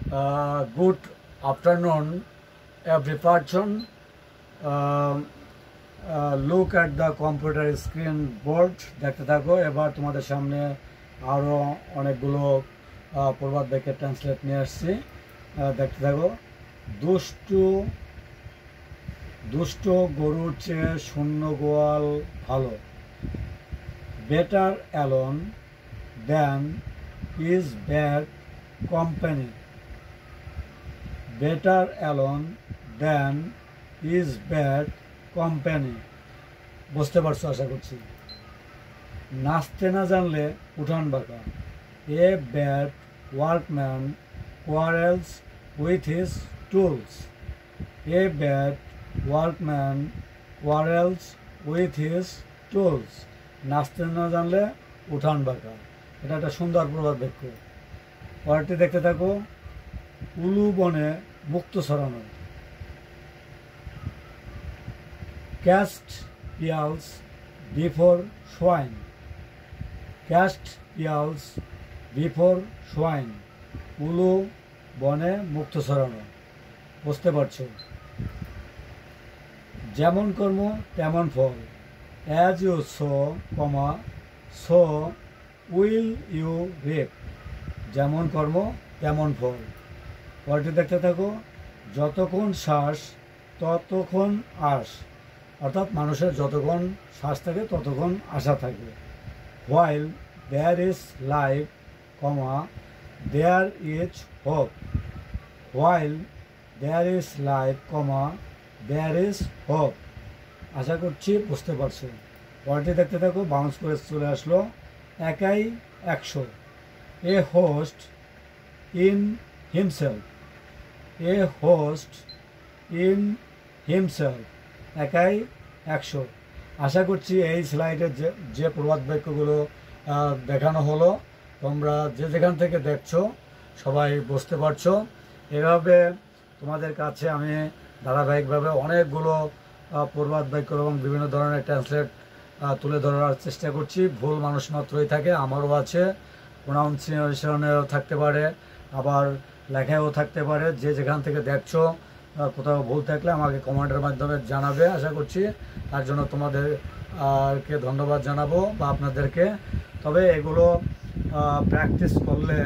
Good afternoon, every person. Look at the computer screen board. দেখতে থাকো। এবার তোমাদের সামনে আরো অনেকগুলো প্রবাদ বাক্যের ট্রান্সলেট নিয়ে আসছি। দেখতে থাকো। দুষ্ট গরুর চেয়ে শূন্য গোয়াল ভালো। Better alone than is bad company. Better alone than is bad company. বুঝতে পারছো আশা করছি। নাচতে না জানলে উঠান বাঁকা। A bad workman quarrels with his tools. A bad workman quarrels with his tools. নাচতে না জানলে উঠান বাঁকা। এটা একটা সুন্দর প্রবাদ বাক্য। পরেরটি দেখতে থাকো। উলু বনে মুক্ত ছড়ানো। Cast pearls before swine. Cast pearls before swine. উলু বনে মুক্ত ছড়ানো। বুঝতে পারছো। যেমন কর্ম তেমন ফল। As you sow so will you reap. যেমন কর্ম তেমন ফল। পরেরটি দেখতে থাকো। যতক্ষণ শ্বাস ততক্ষণ আশ। অর্থাৎ মানুষের যতক্ষণ শ্বাস থাকে ততক্ষণ আশা থাকে। While there is life there is hope. While there is life there is hope. আশা করছি বুঝতে পারছো। পরেরটি দেখতে থাকো। বাউন্স করে চলে আসলো। একাই 100। এ host in himself. A host in himself. একাই 100। আশা করছি এই স্লাইডের যে প্রবাদ বাক্যগুলো দেখানো হলো তোমরা যে যেখান থেকে দেখছো সবাই বুঝতে পারছো। এভাবে তোমাদের কাছে আমি ধারাবাহিকভাবে অনেকগুলো প্রবাদ বাক্য এবং বিভিন্ন ধরনের ট্রান্সলেট তুলে ধরার চেষ্টা করছি। ভুল মানুষ মাত্রই থাকে, আমারও আছে, প্রোনাউন্সিয়েশনেও থাকতে পারে, আবার লেখায়ও থাকতে পারে। যে যেখান থেকে দেখছো কোথাও ভুল থাকলে আমাকে কমেন্টের মাধ্যমে জানাবে। আশা করছি তার জন্য তোমাদেরকে ধন্যবাদ জানাবো বা আপনাদেরকে। তবে এগুলো প্র্যাকটিস করলে